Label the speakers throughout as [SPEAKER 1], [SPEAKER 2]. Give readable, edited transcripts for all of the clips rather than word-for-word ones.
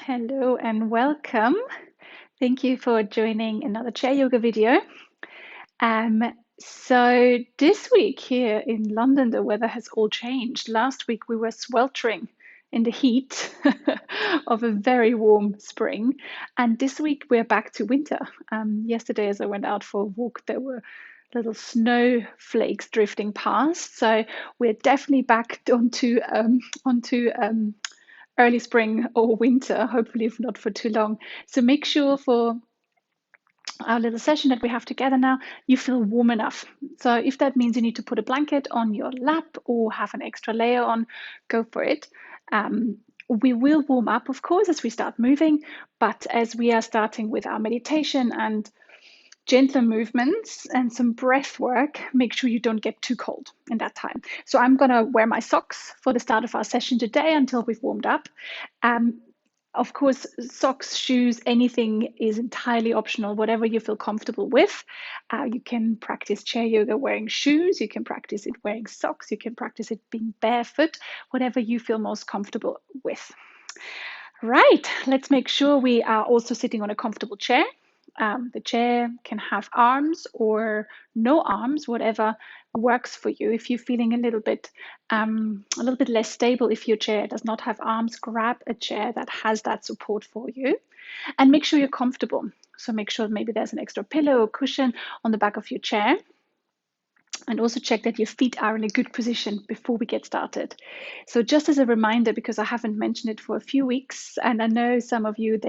[SPEAKER 1] Hello and welcome. Thank you for joining another chair yoga video. So this week here in London, the weather has all changed. Last week we were sweltering in the heat of a very warm spring, and this week we're back to winter. Yesterday, as I went out for a walk, there were little snowflakes drifting past. So we're definitely back onto early spring or winter, hopefully, if not for too long. So make sure for our little session that we have together now, you feel warm enough. So if that means you need to put a blanket on your lap or have an extra layer on, go for it. We will warm up, of course, as we start moving, but as we are starting with our meditation and gentler movements and some breath work, make sure you don't get too cold in that time. So I'm going to wear my socks for the start of our session today until we've warmed up. Of course, socks, shoes, anything is entirely optional, whatever you feel comfortable with. You can practice chair yoga wearing shoes, you can practice it wearing socks, you can practice it being barefoot, whatever you feel most comfortable with. Right, let's make sure we are also sitting on a comfortable chair. The chair can have arms or no arms, whatever works for you. If you're feeling a little bit less stable, if your chair does not have arms, grab a chair that has that support for you, and make sure you're comfortable. So make sure maybe there's an extra pillow or cushion on the back of your chair. And also check that your feet are in a good position before we get started. So just as a reminder, because I haven't mentioned it for a few weeks, and I know some of you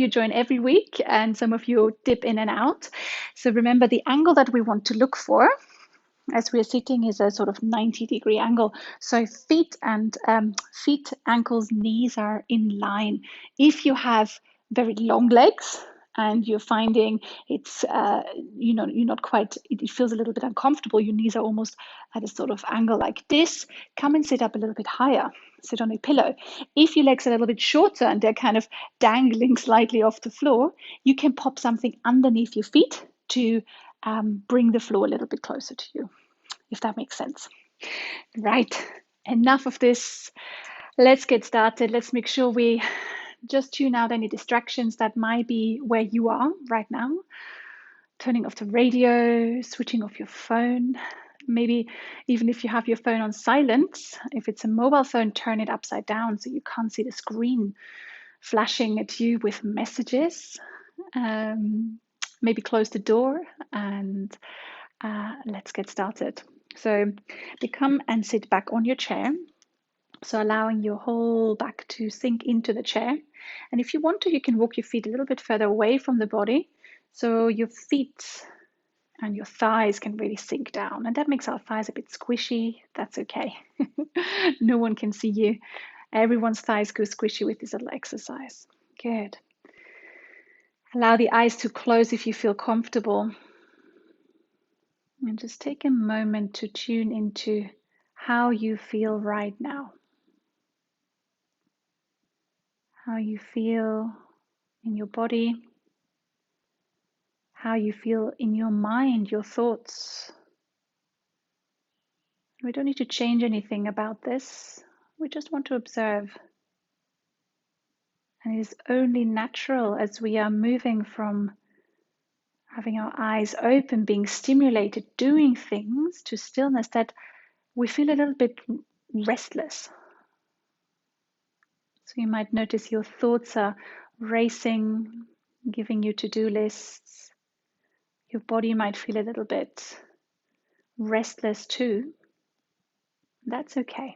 [SPEAKER 1] join every week and some of you dip in and out. So remember, the angle that we want to look for as we're sitting is a sort of 90-degree angle. So feet, ankles, knees are in line. If you have very long legs and you're finding it's you're not quite, it feels a little bit uncomfortable, your knees are almost at a sort of angle like this, come and sit up a little bit higher, sit on a pillow. If your legs are a little bit shorter and they're kind of dangling slightly off the floor, you can pop something underneath your feet to bring the floor a little bit closer to you, if that makes sense. Right, enough of this. Let's get started. Let's make sure we just tune out any distractions that might be where you are right now. Turning off the radio, switching off your phone. Maybe even if you have your phone on silent, if it's a mobile phone, turn it upside down so you can't see the screen flashing at you with messages. Maybe close the door and let's get started. So become and sit back on your chair. So allowing your whole back to sink into the chair. And if you want to, you can walk your feet a little bit further away from the body. So your feet and your thighs can really sink down. And that makes our thighs a bit squishy. That's okay. No one can see you. Everyone's thighs go squishy with this little exercise. Good. Allow the eyes to close if you feel comfortable. And just take a moment to tune into how you feel right now. How you feel in your body. How you feel in your mind, your thoughts. We don't need to change anything about this. We just want to observe. And it is only natural as we are moving from having our eyes open, being stimulated, doing things, to stillness, that we feel a little bit restless. So you might notice your thoughts are racing, giving you to-do lists. Your body might feel a little bit restless too. That's okay.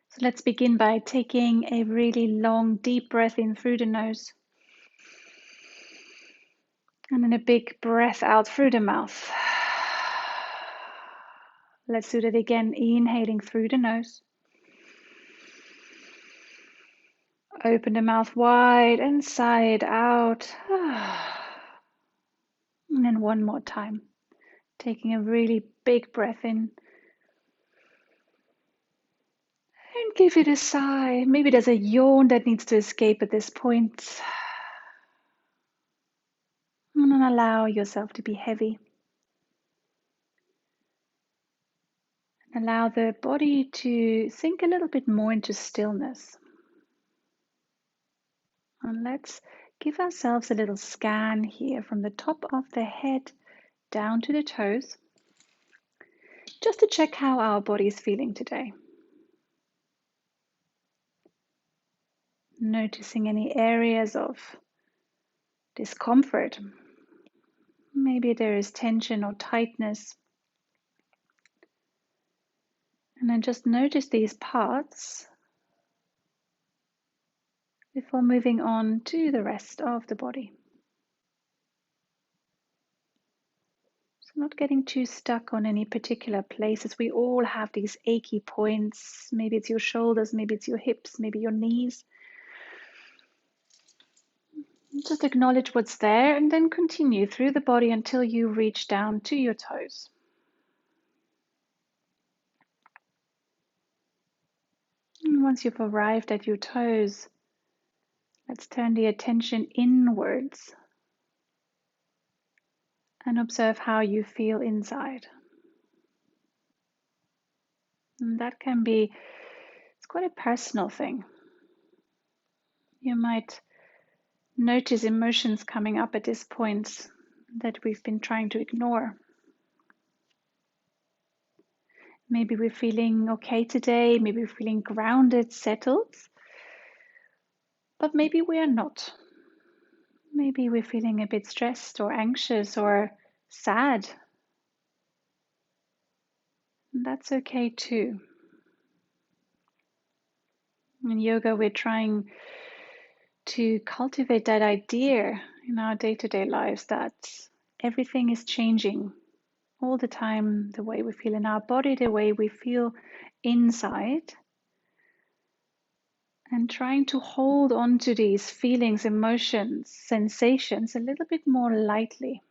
[SPEAKER 1] So let's begin by taking a really long, deep breath in through the nose. And then a big breath out through the mouth. Let's do that again, inhaling through the nose. Open the mouth wide and sigh it out. And then one more time, taking a really big breath in. And give it a sigh. Maybe there's a yawn that needs to escape at this point. And then allow yourself to be heavy. And allow the body to sink a little bit more into stillness. And let's give ourselves a little scan here from the top of the head down to the toes, just to check how our body is feeling today. Noticing any areas of discomfort. Maybe there is tension or tightness. And then just notice these parts before moving on to the rest of the body. So not getting too stuck on any particular places. We all have these achy points. Maybe it's your shoulders, maybe it's your hips, maybe your knees. Just acknowledge what's there and then continue through the body until you reach down to your toes. And once you've arrived at your toes, let's turn the attention inwards and observe how you feel inside. And that can be, it's quite a personal thing. You might notice emotions coming up at this point that we've been trying to ignore. Maybe we're feeling okay today, maybe we're feeling grounded, settled, but maybe we are not. Maybe we're feeling a bit stressed or anxious or sad. And that's okay too. In yoga, we're trying to cultivate that idea in our day-to-day lives that everything is changing all the time, the way we feel in our body, the way we feel inside, and trying to hold on to these feelings, emotions, sensations a little bit more lightly.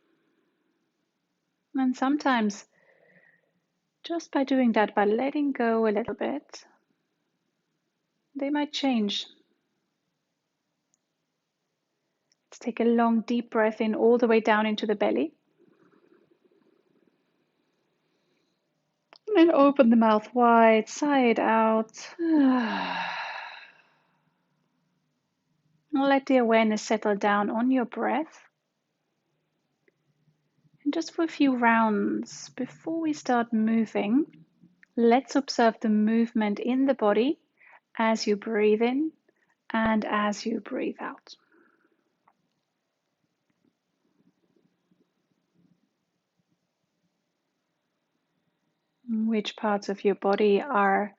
[SPEAKER 1] And sometimes just by doing that, by letting go a little bit, they might change. Let's take a long deep breath in all the way down into the belly. And then open the mouth wide, sigh it out. Let the awareness settle down on your breath. And just for a few rounds before we start moving, let's observe the movement in the body as you breathe in and as you breathe out. Which parts of your body are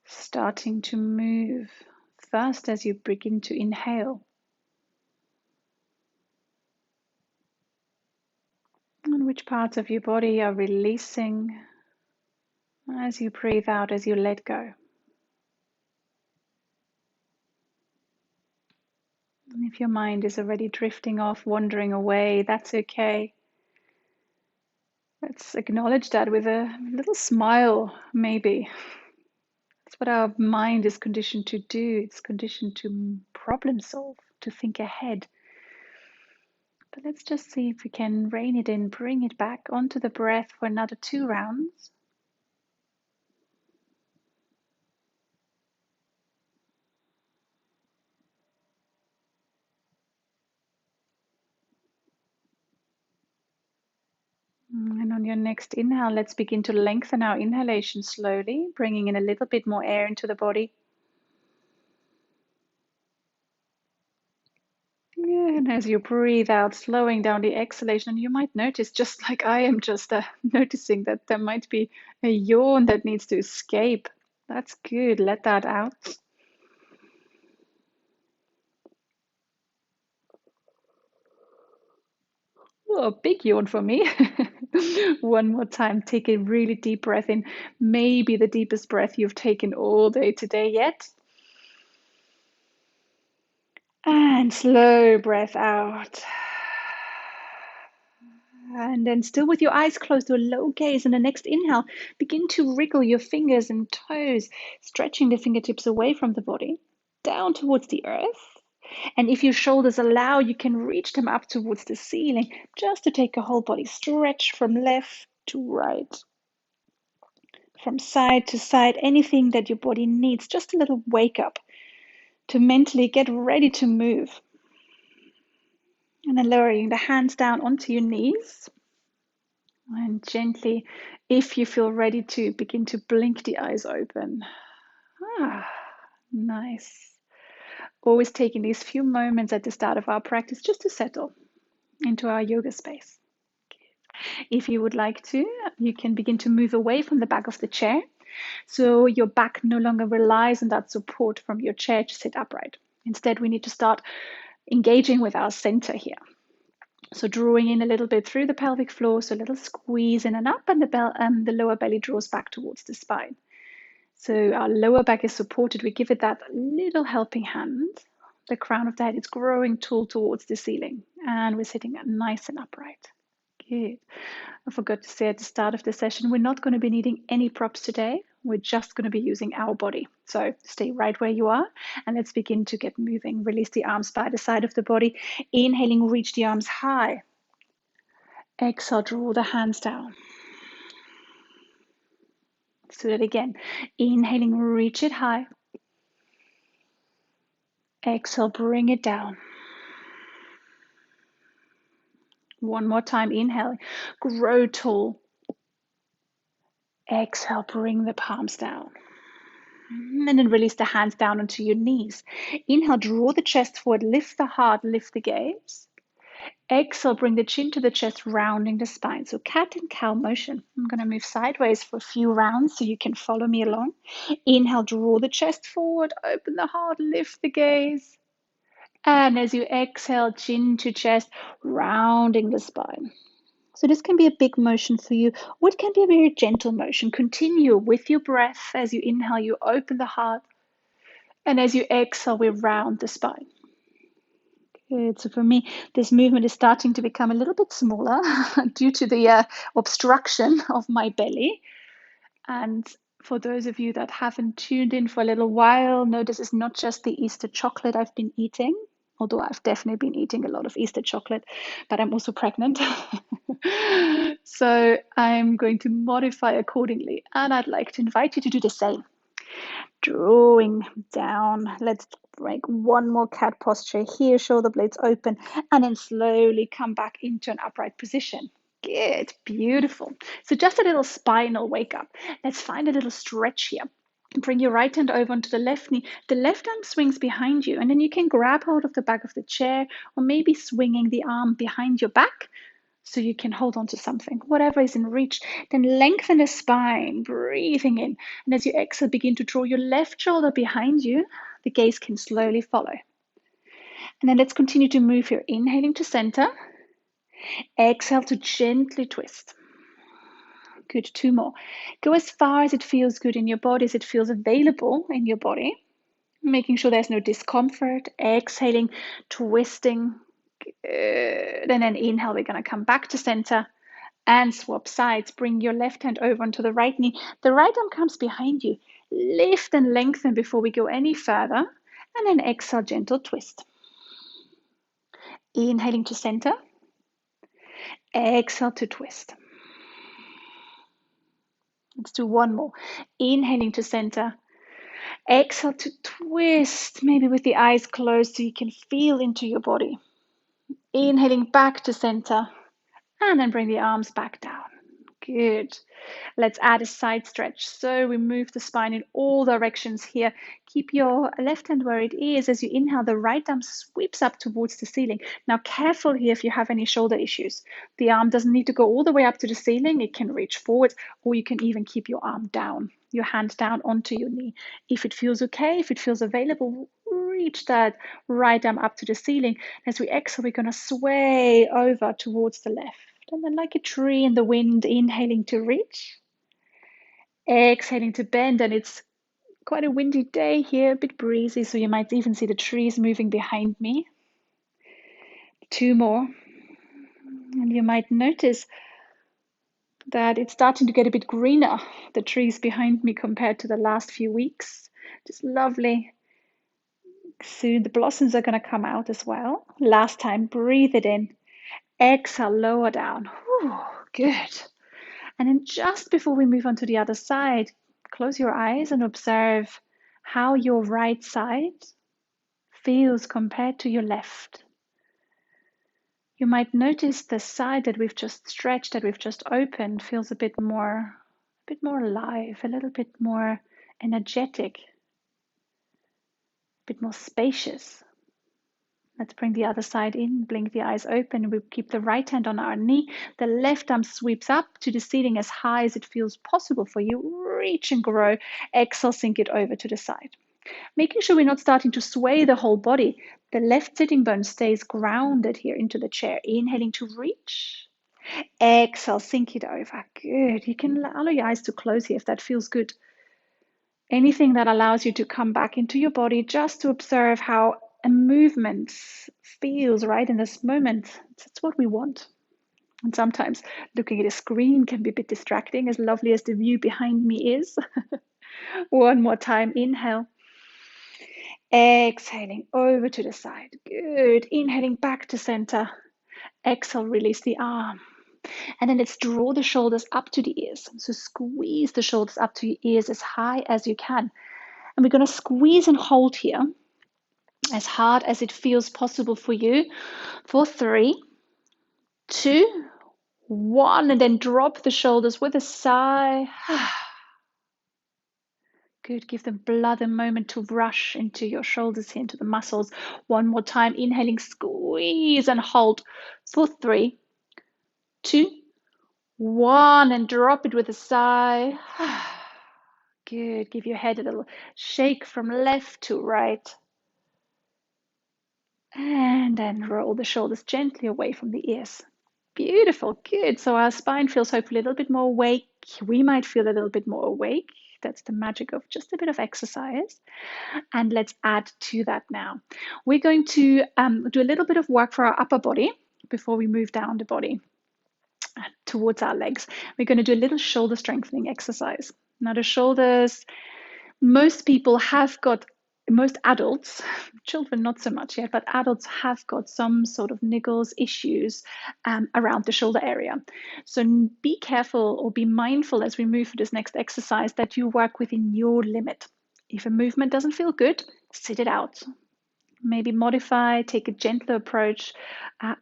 [SPEAKER 1] starting to move first as you begin to inhale? And which parts of your body are releasing as you breathe out, as you let go? And if your mind is already drifting off, wandering away, that's okay. Let's acknowledge that with a little smile, maybe. That's what our mind is conditioned to do. It's conditioned to problem solve, to think ahead. But let's just see if we can rein it in, bring it back onto the breath for another 2 rounds. And on your next inhale, let's begin to lengthen our inhalation slowly, bringing in a little bit more air into the body. Yeah, and as you breathe out, slowing down the exhalation, you might notice, just like I am just noticing, that there might be a yawn that needs to escape. That's good. Let that out. Oh, a big yawn for me. One more time, take a really deep breath in. Maybe the deepest breath you've taken all day today yet. And slow breath out. And then still with your eyes closed, to a low gaze, and the next inhale, begin to wriggle your fingers and toes, stretching the fingertips away from the body, down towards the earth. And if your shoulders allow, you can reach them up towards the ceiling, just to take a whole body stretch from left to right, from side to side, anything that your body needs, just a little wake up to mentally get ready to move. And then lowering the hands down onto your knees. And gently, if you feel ready to, begin to blink the eyes open. Ah, nice. Always taking these few moments at the start of our practice just to settle into our yoga space. If you would like to, you can begin to move away from the back of the chair. So your back no longer relies on that support from your chair to sit upright. Instead, we need to start engaging with our center here. So drawing in a little bit through the pelvic floor, so a little squeeze in and up, and the lower belly draws back towards the spine. So our lower back is supported. We give it that little helping hand. The crown of the head is growing tall towards the ceiling, and we're sitting nice and upright. Good. I forgot to say at the start of the session, we're not going to be needing any props today. We're just going to be using our body. So stay right where you are and let's begin to get moving. Release the arms by the side of the body. Inhaling, reach the arms high. Exhale, draw the hands down. Let's do that again. Inhaling, reach it high. Exhale, bring it down. One more time. Inhale, grow tall. Exhale, bring the palms down. And then release the hands down onto your knees. Inhale, draw the chest forward, lift the heart, lift the gaze. Exhale, bring the chin to the chest, rounding the spine. So cat and cow motion. I'm going to move sideways for a few rounds so you can follow me along. Inhale, draw the chest forward, open the heart, lift the gaze. And as you exhale, chin to chest, rounding the spine. So this can be a big motion for you, or it can be a very gentle motion. Continue with your breath. As you inhale, you open the heart. And as you exhale, we round the spine. Good. So for me, this movement is starting to become a little bit smaller due to the obstruction of my belly. And for those of you that haven't tuned in for a little while, no, this is not just the Easter chocolate I've been eating, although I've definitely been eating a lot of Easter chocolate, but I'm also pregnant. So I'm going to modify accordingly. And I'd like to invite you to do the same. Drawing down. Let's break one more cat posture here, shoulder blades open, and then slowly come back into an upright position. Good, beautiful. So just a little spinal wake up. Let's find a little stretch here. Bring your right hand over onto the left knee. The left arm swings behind you, and then you can grab hold of the back of the chair, or maybe swinging the arm behind your back so you can hold on to something, whatever is in reach. Then lengthen the spine, breathing in. And as you exhale, begin to draw your left shoulder behind you. The gaze can slowly follow. And then let's continue to move here. Inhaling to center. Exhale to gently twist. Good, two more. Go as far as it feels good in your body, as it feels available in your body. Making sure there's no discomfort. Exhaling, twisting. Good. And then inhale, we're going to come back to center and swap sides. Bring your left hand over onto the right knee. The right arm comes behind you. Lift and lengthen before we go any further. And then exhale, gentle twist. Inhaling to center. Exhale to twist. Let's do one more. Inhaling to center. Exhale to twist, maybe with the eyes closed so you can feel into your body. Inhaling back to center. And then bring the arms back down. Good. Let's add a side stretch. So we move the spine in all directions here. Keep your left hand where it is. As you inhale, the right arm sweeps up towards the ceiling. Now, careful here if you have any shoulder issues. The arm doesn't need to go all the way up to the ceiling. It can reach forward, or you can even keep your arm down, your hand down onto your knee. If it feels okay, if it feels available, reach that right arm up to the ceiling. As we exhale, we're going to sway over towards the left. And then like a tree in the wind, inhaling to reach. Exhaling to bend, and it's quite a windy day here, a bit breezy, so you might even see the trees moving behind me. Two more. And you might notice that it's starting to get a bit greener, the trees behind me, compared to the last few weeks. Just lovely. Soon the blossoms are going to come out as well. Last time, breathe it in. Exhale, lower down. Whew, good. And then just before we move on to the other side, close your eyes and observe how your right side feels compared to your left. You might notice the side that we've just stretched, that we've just opened, feels a bit more alive, a little bit more energetic, a bit more spacious. Let's bring the other side in, blink the eyes open. We keep the right hand on our knee. The left arm sweeps up to the ceiling as high as it feels possible for you. Reach and grow. Exhale, sink it over to the side. Making sure we're not starting to sway the whole body. The left sitting bone stays grounded here into the chair. Inhaling to reach. Exhale, sink it over. Good. You can allow your eyes to close here if that feels good. Anything that allows you to come back into your body just to observe how a movement feels right in this moment. That's what we want. And sometimes looking at a screen can be a bit distracting, as lovely as the view behind me is. One more time, inhale. Exhaling over to the side. Good. Inhaling back to center. Exhale, release the arm. And then let's draw the shoulders up to the ears. So squeeze the shoulders up to your ears as high as you can. And we're going to squeeze and hold here as hard as it feels possible for you for 3, 2, 1, and then drop the shoulders with a sigh. Good. Give them blood and moment to rush into your shoulders here, into the muscles. One more time. Inhaling, squeeze and hold for 3, 2, 1, and drop it with a sigh. Good. Give your head a little shake from left to right. And then roll the shoulders gently away from the ears. Beautiful. Good. So our spine feels hopefully a little bit more awake. We might feel a little bit more awake. That's the magic of just a bit of exercise. And let's add to that now. We're going to do a little bit of work for our upper body before we move down the body towards our legs. We're going to do a little shoulder strengthening exercise. Now the shoulders, most adults, children not so much yet, but adults have got some sort of niggles, issues around the shoulder area. So be careful or be mindful as we move through this next exercise that you work within your limit. If a movement doesn't feel good, sit it out. Maybe modify, take a gentler approach.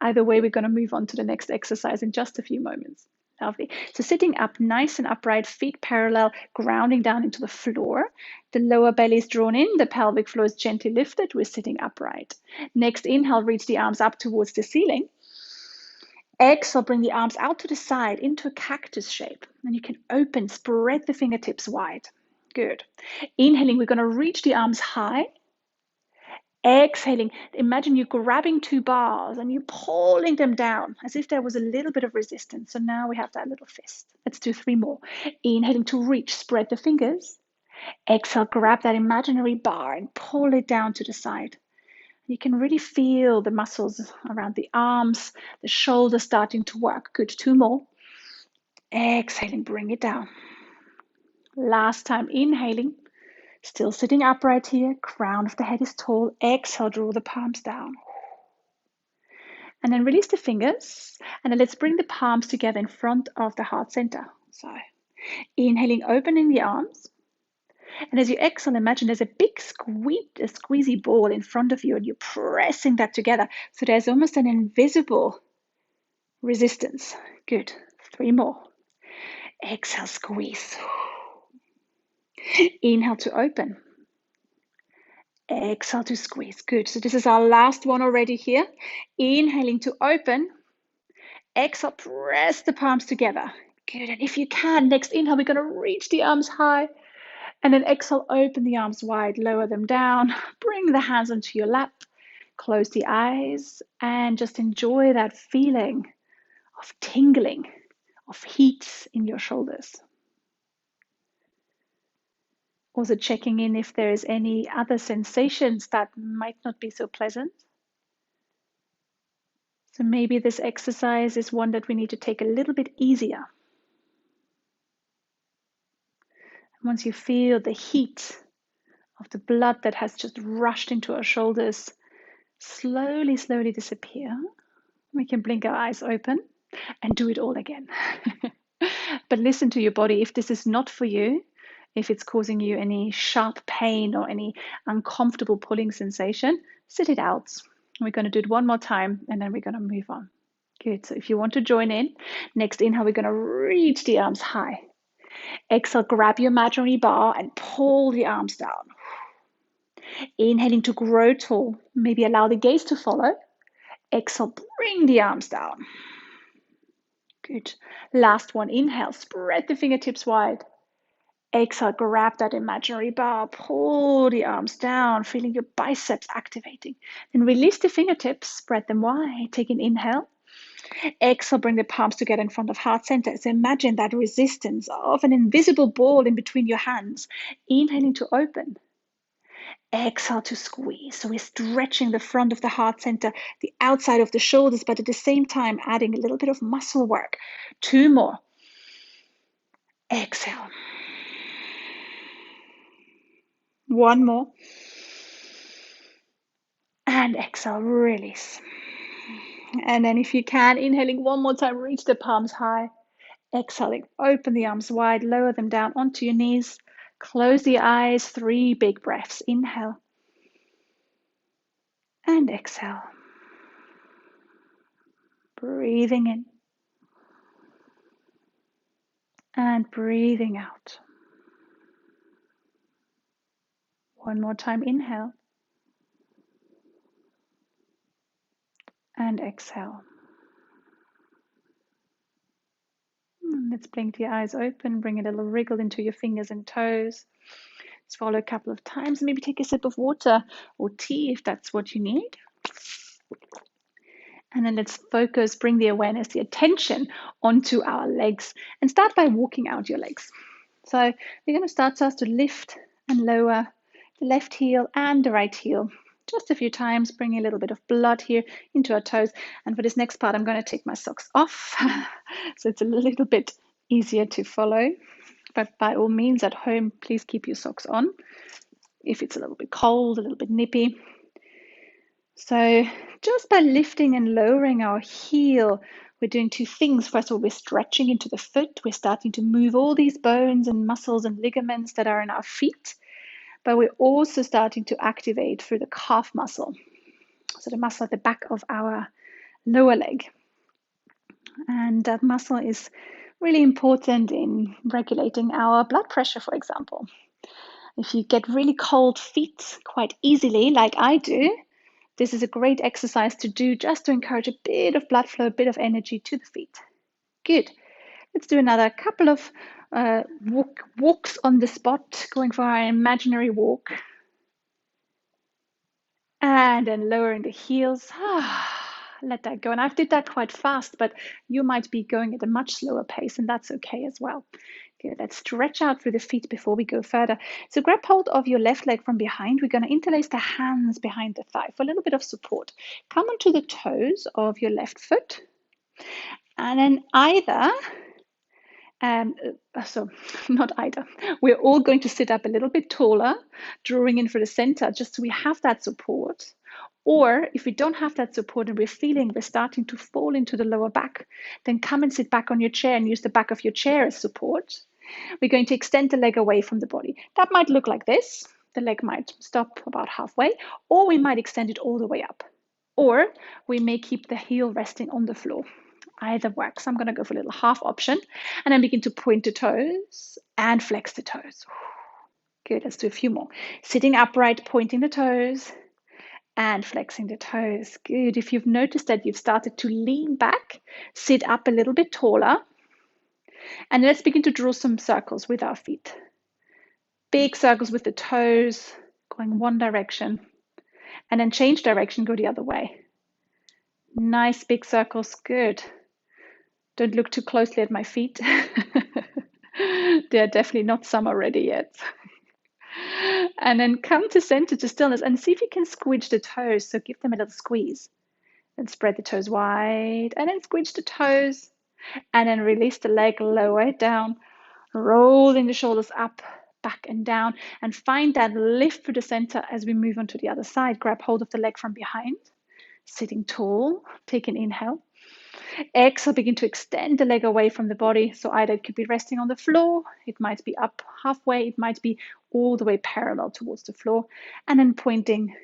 [SPEAKER 1] Either way, we're going to move on to the next exercise in just a few moments. Lovely. So sitting up nice and upright, feet parallel, grounding down into the floor. The lower belly is drawn in, the pelvic floor is gently lifted. We're sitting upright. Next inhale, reach the arms up towards the ceiling. Exhale, bring the arms out to the side into a cactus shape. And you can open, spread the fingertips wide. Good. Inhaling, we're going to reach the arms high. Exhaling, imagine you grabbing 2 bars and you pulling them down as if there was a little bit of resistance. So now we have that little fist. Let's do 3 more. Inhaling to reach, spread the fingers. Exhale, grab that imaginary bar and pull it down to the side. You can really feel the muscles around the arms, the shoulders starting to work. Good, 2 more. Exhaling, bring it down. Last time, inhaling. Still sitting upright here, crown of the head is tall. Exhale, draw the palms down. And then release the fingers. And then let's bring the palms together in front of the heart center. So inhaling, opening the arms. And as you exhale, imagine there's a big squeezy ball in front of you and you're pressing that together. So there's almost an invisible resistance. Good. 3 more. Exhale, squeeze. Inhale to open. Exhale to squeeze. Good. So this is our last one already here. Inhaling to open. Exhale, press the palms together. Good. And if you can, next inhale, we're going to reach the arms high. And then exhale, open the arms wide, lower them down. Bring the hands onto your lap. Close the eyes and just enjoy that feeling of tingling, of heat in your shoulders. Also checking in if there is any other sensations that might not be so pleasant. So maybe this exercise is one that we need to take a little bit easier. Once you feel the heat of the blood that has just rushed into our shoulders slowly, slowly disappear, we can blink our eyes open and do it all again. But listen to your body. If this is not for you, If it's causing you any sharp pain or any uncomfortable pulling sensation, sit it out. We're going to do it one more time and then we're going to move on. Good. So if you want to join in, next inhale, we're going to reach the arms high. Exhale, grab your imaginary bar and pull the arms down. Inhaling to grow tall. Maybe allow the gaze to follow. Exhale, bring the arms down. Good. Last one, inhale, spread the fingertips wide. Exhale, grab that imaginary bar, pull the arms down, feeling your biceps activating. Then release the fingertips, spread them wide. Take an inhale. Exhale, bring the palms together in front of heart center. So imagine that resistance of an invisible ball in between your hands. Inhaling to open. Exhale to squeeze. So we're stretching the front of the heart center, the outside of the shoulders, but at the same time adding a little bit of muscle work. 2 more. Exhale. 1 more. And exhale, release. And then if you can, inhaling 1 more time, reach the palms high. Exhaling, open the arms wide, lower them down onto your knees. Close the eyes, 3 big breaths. Inhale. And exhale. Breathing in. And breathing out. 1 more time, inhale. And exhale. Let's blink the eyes open, bring a little wriggle into your fingers and toes. Swallow a couple of times, maybe take a sip of water or tea if that's what you need. And then let's focus, bring the awareness, the attention onto our legs and start by walking out your legs. So we're going to start first to lift and lower the left heel and the right heel. Just a few times, bring a little bit of blood here into our toes. And for this next part, I'm going to take my socks off. So it's a little bit easier to follow. But by all means, at home, please keep your socks on if it's a little bit cold, a little bit nippy. So just by lifting and lowering our heel, we're doing 2 things. First of all, we're stretching into the foot. We're starting to move all these bones and muscles and ligaments that are in our feet. But we're also starting to activate through the calf muscle. So the muscle at the back of our lower leg. And that muscle is really important in regulating our blood pressure, for example. If you get really cold feet quite easily, like I do, this is a great exercise to do just to encourage a bit of blood flow, a bit of energy to the feet. Good. Let's do another couple of walks on the spot, going for our imaginary walk. And then lowering the heels. Let that go. And I did that quite fast, but you might be going at a much slower pace, and that's okay as well. Good. Let's stretch out through the feet before we go further. So grab hold of your left leg from behind. We're going to interlace the hands behind the thigh for a little bit of support. Come onto the toes of your left foot. And then not either. We're all going to sit up a little bit taller, drawing in for the center, just so we have that support. Or if we don't have that support and we're feeling we're starting to fall into the lower back, then come and sit back on your chair and use the back of your chair as support. We're going to extend the leg away from the body. That might look like this. The leg might stop about halfway, or we might extend it all the way up. Or we may keep the heel resting on the floor. Either works. I'm going to go for a little half option and then begin to point the toes and flex the toes. Good, let's do a few more. Sitting upright, pointing the toes and flexing the toes. Good. If you've noticed that you've started to lean back, sit up a little bit taller. And let's begin to draw some circles with our feet. Big circles with the toes going one direction. And then change direction, go the other way. Nice big circles. Good. Don't look too closely at my feet. They're definitely not summer ready yet. And then come to center, to stillness, and see if you can squidge the toes. So give them a little squeeze. And spread the toes wide, and then squidge the toes. And then release the leg, lower it down, rolling the shoulders up, back and down, and find that lift through the center as we move on to the other side. Grab hold of the leg from behind, sitting tall. Take an inhale. Exhale, begin to extend the leg away from the body. So either it could be resting on the floor, it might be up halfway, it might be all the way parallel towards the floor, and then pointing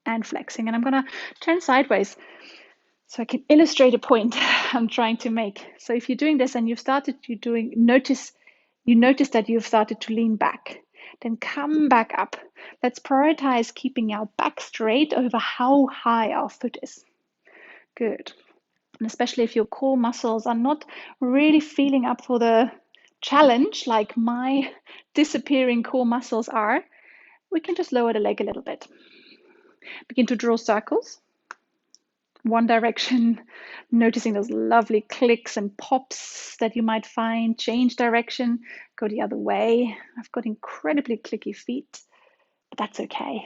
[SPEAKER 1] and flexing. And I'm going to turn sideways so I can illustrate a point I'm trying to make. So if you're doing this and you notice that you've started to lean back, then come back up. Let's prioritize keeping our back straight over how high our foot is. Good. And especially if your core muscles are not really feeling up for the challenge, like my disappearing core muscles are, we can just lower the leg a little bit. Begin to draw circles. One direction, noticing those lovely clicks and pops that you might find. Change direction, go the other way. I've got incredibly clicky feet, but that's okay.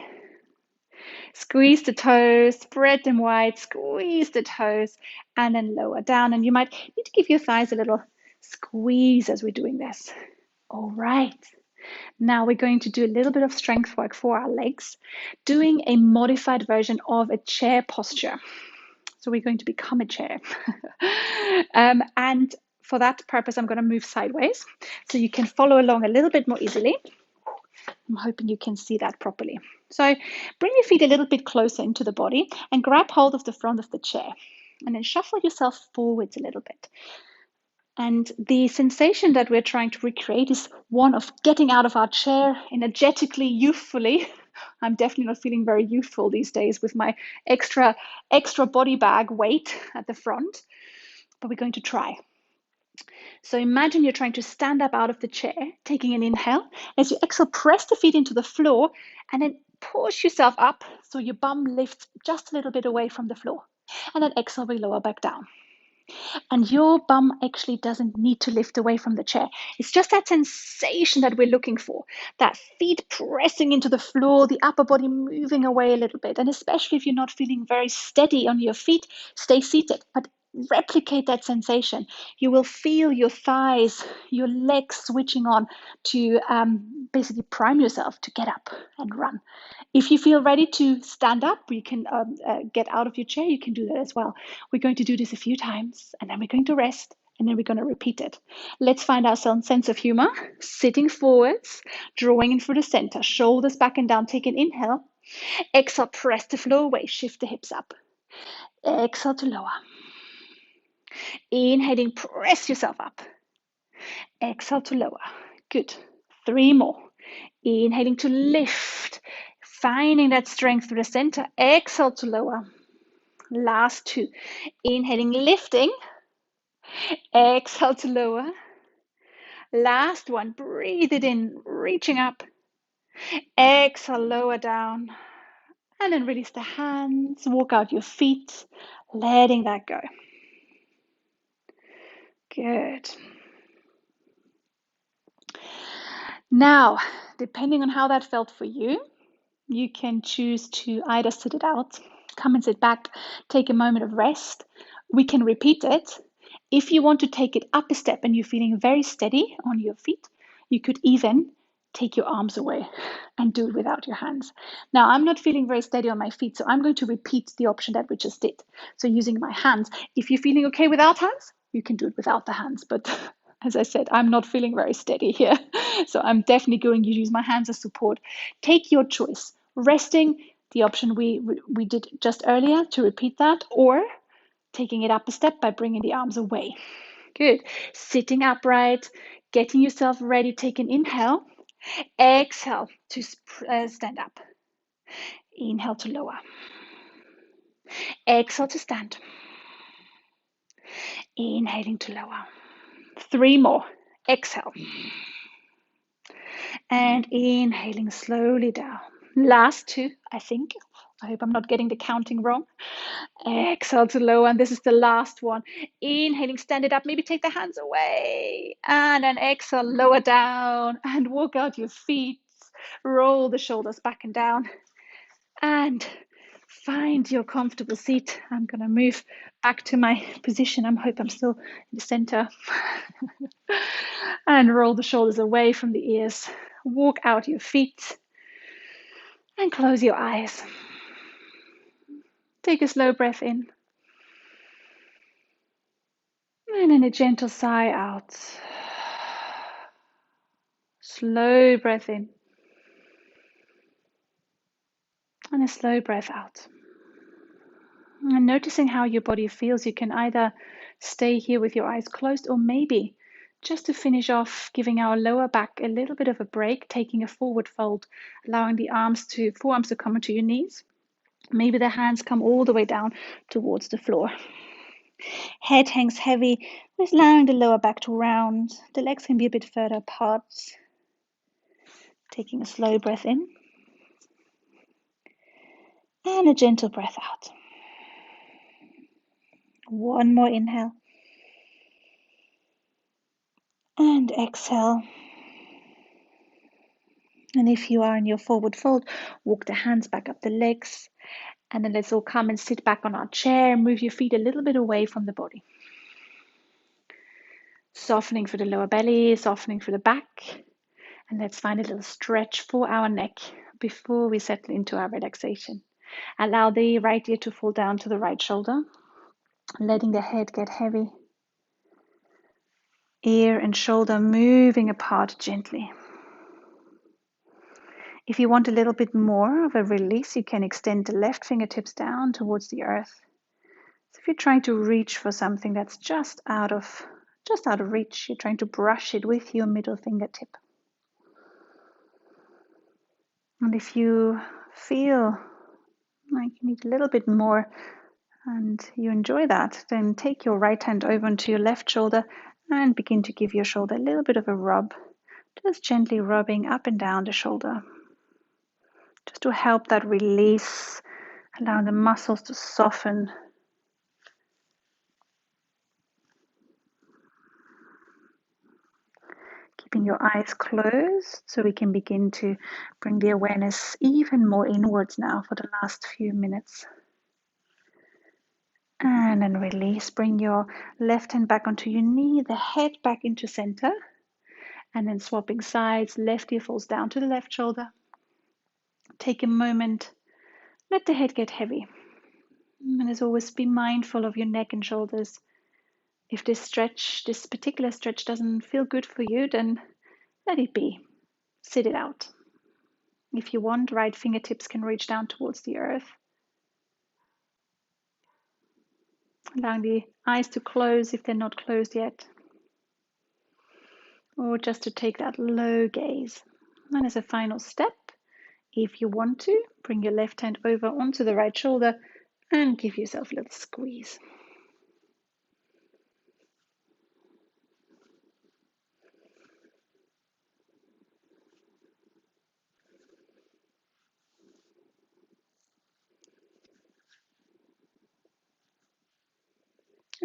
[SPEAKER 1] Squeeze the toes, spread them wide, squeeze the toes, and then lower down. And you might need to give your thighs a little squeeze as we're doing this. All right. Now we're going to do a little bit of strength work for our legs, doing a modified version of a chair posture. So we're going to become a chair. And for that purpose, I'm going to move sideways so you can follow along a little bit more easily. I'm hoping you can see that properly. So bring your feet a little bit closer into the body and grab hold of the front of the chair. And then shuffle yourself forwards a little bit. And the sensation that we're trying to recreate is one of getting out of our chair energetically, youthfully. I'm definitely not feeling very youthful these days with my extra body bag weight at the front, but we're going to try. So imagine you're trying to stand up out of the chair, taking an inhale. As you exhale, press the feet into the floor and then push yourself up so your bum lifts just a little bit away from the floor. And then exhale, we lower back down. And your bum actually doesn't need to lift away from the chair. It's just that sensation that we're looking for. That feet pressing into the floor, the upper body moving away a little bit. And especially if you're not feeling very steady on your feet, stay seated. But replicate that sensation. You will feel your thighs, your legs switching on to basically prime yourself to get up and run. If you feel ready to stand up, you can get out of your chair. You can do that as well. We're going to do this a few times, and then we're going to rest, and then we're going to repeat it. Let's find our sense of humor. Sitting forwards, drawing in through the center, shoulders back and down. Take an inhale. Exhale, press the floor away. Shift the hips up. Exhale to lower. Inhaling, press yourself up. Exhale to lower. Good. 3 more. Inhaling to lift. Finding that strength through the center. Exhale to lower. Last 2. Inhaling, lifting. Exhale to lower. Last 1. Breathe it in, reaching up. Exhale, lower down. And then release the hands. Walk out your feet, letting that go. Good. Now, depending on how that felt for you, you can choose to either sit it out, come and sit back, take a moment of rest. We can repeat it. If you want to take it up a step and you're feeling very steady on your feet, you could even take your arms away and do it without your hands. Now, I'm not feeling very steady on my feet, so I'm going to repeat the option that we just did. So using my hands. If you're feeling okay without hands, you can do it without the hands. But as I said, I'm not feeling very steady here. So I'm definitely going to use my hands as support. Take your choice. Resting, the option we did just earlier, to repeat that, or taking it up a step by bringing the arms away. Good. Sitting upright, getting yourself ready. Take an inhale. Exhale to stand up. Inhale to lower. Exhale to stand. Inhaling to lower. 3 more. Exhale. And inhaling slowly down. Last 2, I think. I hope I'm not getting the counting wrong. Exhale to lower, and this is the last one. Inhaling, stand it up, maybe take the hands away. And then exhale, lower down, and walk out your feet. Roll the shoulders back and down. And find your comfortable seat. I'm going to move back to my position. I hope I'm still in the center. And roll the shoulders away from the ears. Walk out your feet. And close your eyes. Take a slow breath in. And then a gentle sigh out. Slow breath in. And a slow breath out. And noticing how your body feels, you can either stay here with your eyes closed, or maybe just to finish off, giving our lower back a little bit of a break, taking a forward fold, allowing the forearms to come onto your knees. Maybe the hands come all the way down towards the floor. Head hangs heavy, with allowing the lower back to round. The legs can be a bit further apart. Taking a slow breath in. And a gentle breath out. One more inhale. And exhale. And if you are in your forward fold, walk the hands back up the legs. And then let's all come and sit back on our chair. Move your feet a little bit away from the body. Softening for the lower belly, softening for the back. And let's find a little stretch for our neck before we settle into our relaxation. Allow the right ear to fall down to the right shoulder, letting the head get heavy. Ear and shoulder moving apart gently. If you want a little bit more of a release, you can extend the left fingertips down towards the earth. So if you're trying to reach for something that's just out of reach, you're trying to brush it with your middle fingertip. And if you feel like you need a little bit more and you enjoy that, then take your right hand over onto your left shoulder and begin to give your shoulder a little bit of a rub, just gently rubbing up and down the shoulder, just to help that release, allow the muscles to soften. Keeping your eyes closed so we can begin to bring the awareness even more inwards now for the last few minutes. And then release. Bring your left hand back onto your knee, the head back into center. And then swapping sides, left ear falls down to the left shoulder. Take a moment, let the head get heavy. And as always, be mindful of your neck and shoulders. If this particular stretch doesn't feel good for you, then let it be. Sit it out. If you want, right fingertips can reach down towards the earth. Allowing the eyes to close if they're not closed yet. Or just to take that low gaze. And as a final step, if you want to, bring your left hand over onto the right shoulder and give yourself a little squeeze.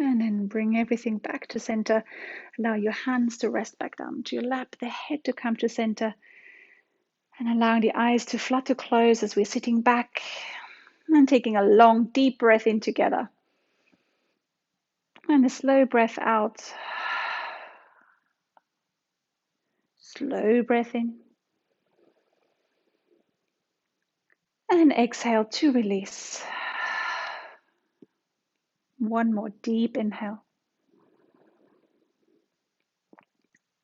[SPEAKER 1] And then bring everything back to center. Allow your hands to rest back down to your lap, the head to come to center, and allowing the eyes to flutter close as we're sitting back and taking a long, deep breath in together. And a slow breath out. Slow breath in. And exhale to release. One more deep inhale.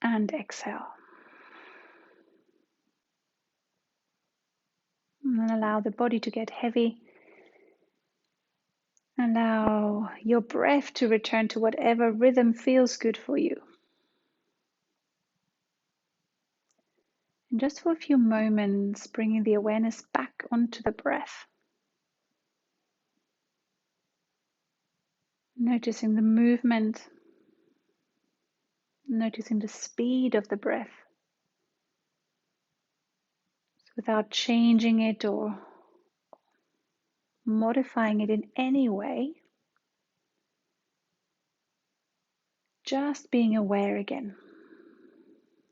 [SPEAKER 1] And exhale. And then allow the body to get heavy. Allow your breath to return to whatever rhythm feels good for you. And just for a few moments, bringing the awareness back onto the breath. Noticing the movement, noticing the speed of the breath, without changing it or modifying it in any way. Just being aware again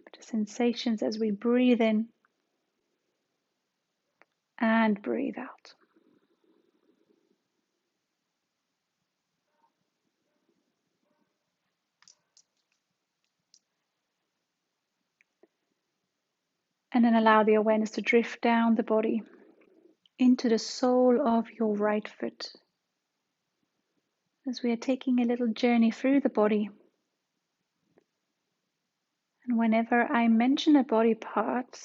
[SPEAKER 1] of the sensations as we breathe in and breathe out. And then allow the awareness to drift down the body into the sole of your right foot. As we are taking a little journey through the body, And whenever I mention a body part,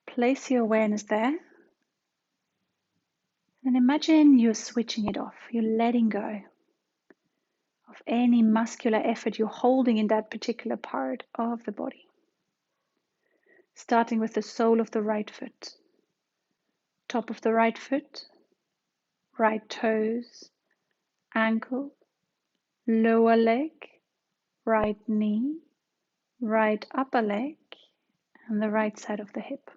[SPEAKER 1] place your awareness there. And imagine you're switching it off. You're letting go of any muscular effort you're holding in that particular part of the body. Starting with the sole of the right foot, top of the right foot, right toes, ankle, lower leg, right knee, right upper leg, and the right side of the hip.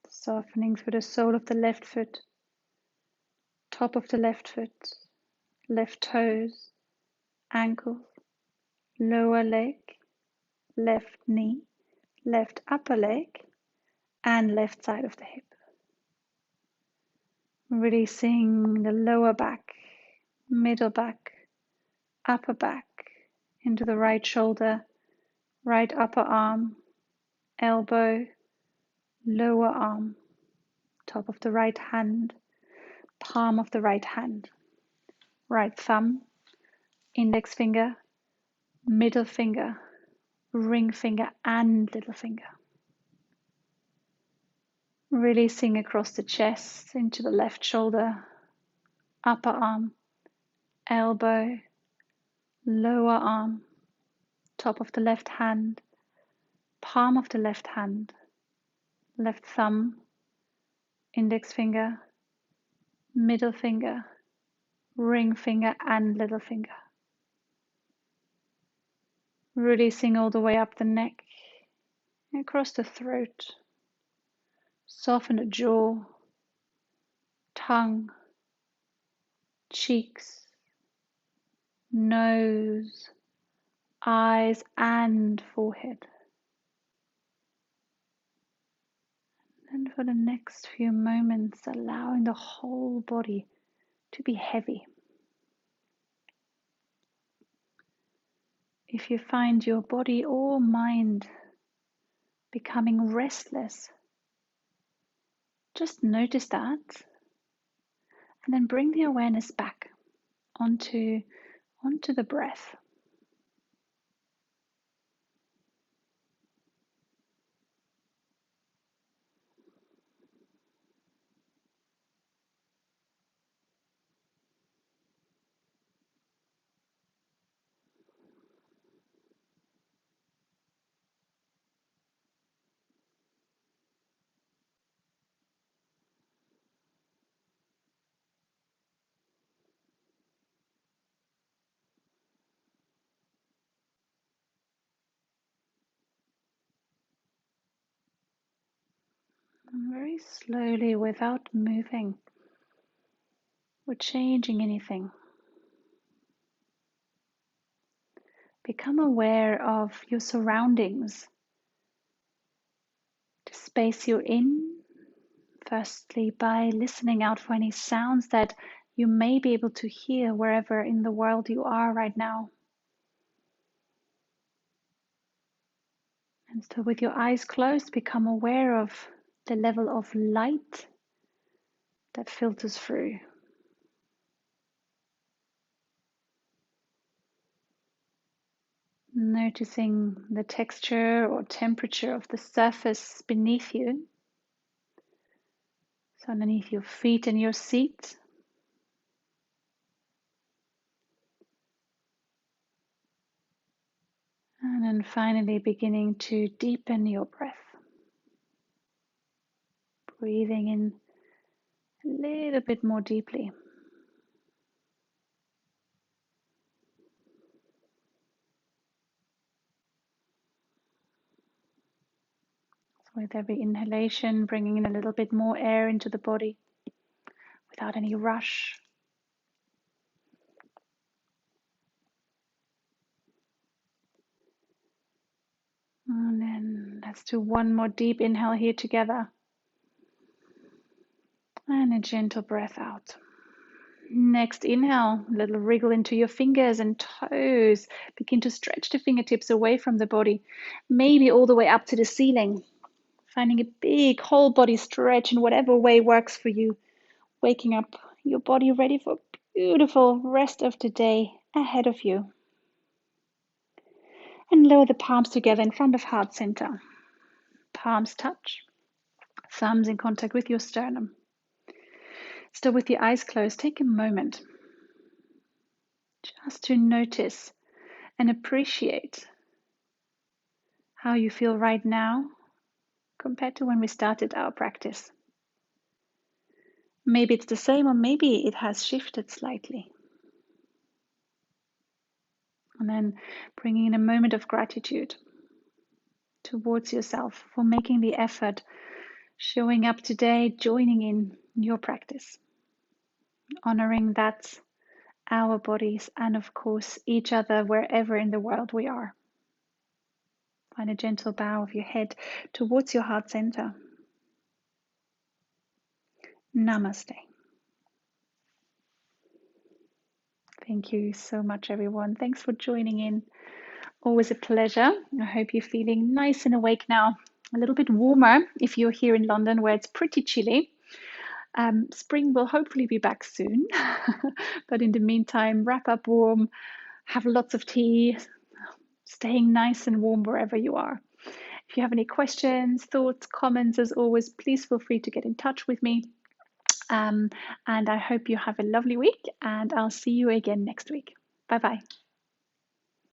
[SPEAKER 1] Softening through the sole of the left foot, top of the left foot, left toes, ankle, lower leg, left knee, left upper leg, and left side of the hip. Releasing the lower back, middle back, upper back, into the right shoulder, right upper arm, elbow, lower arm, top of the right hand, palm of the right hand, right thumb, index finger, middle finger, ring finger, and little finger. Releasing across the chest into the left shoulder, upper arm, elbow, lower arm, top of the left hand, palm of the left hand, left thumb, index finger, middle finger, ring finger, and little finger. Releasing all the way up the neck, across the throat. Soften the jaw, tongue, cheeks, nose, eyes, and forehead. And for the next few moments, allowing the whole body to be heavy. If you find your body or mind becoming restless, just notice that and then bring the awareness back onto the breath. And very slowly, without moving or changing anything, become aware of your surroundings, the space you're in, firstly by listening out for any sounds that you may be able to hear wherever in the world you are right now. And so with your eyes closed, become aware of the level of light that filters through. Noticing the texture or temperature of the surface beneath you. So underneath your feet and your seat. And then finally beginning to deepen your breath. Breathing in a little bit more deeply. So with every inhalation, bringing in a little bit more air into the body without any rush. And then let's do one more deep inhale here together. And a gentle breath out. Next inhale, a little wriggle into your fingers and toes. Begin to stretch the fingertips away from the body, maybe all the way up to the ceiling. Finding a big whole body stretch in whatever way works for you. Waking up your body ready for a beautiful rest of the day ahead of you. And lower the palms together in front of heart center. Palms touch, thumbs in contact with your sternum. Still with your eyes closed, take a moment just to notice and appreciate how you feel right now compared to when we started our practice. Maybe it's the same, or maybe it has shifted slightly. And then bringing in a moment of gratitude towards yourself for making the effort, showing up today, joining in your practice, honoring that our bodies and, of course, each other wherever in the world we are. Find a gentle bow of your head towards your heart center. Namaste. Thank you so much, everyone. Thanks for joining in. Always a pleasure. I hope you're feeling nice and awake now. A little bit warmer if you're here in London, where it's pretty chilly. Spring will hopefully be back soon. But in the meantime, wrap up warm, have lots of tea, staying nice and warm wherever you are. If you have any questions, thoughts, comments, as always, please feel free to get in touch with me. And I hope you have a lovely week, and I'll see you again next week. Bye bye.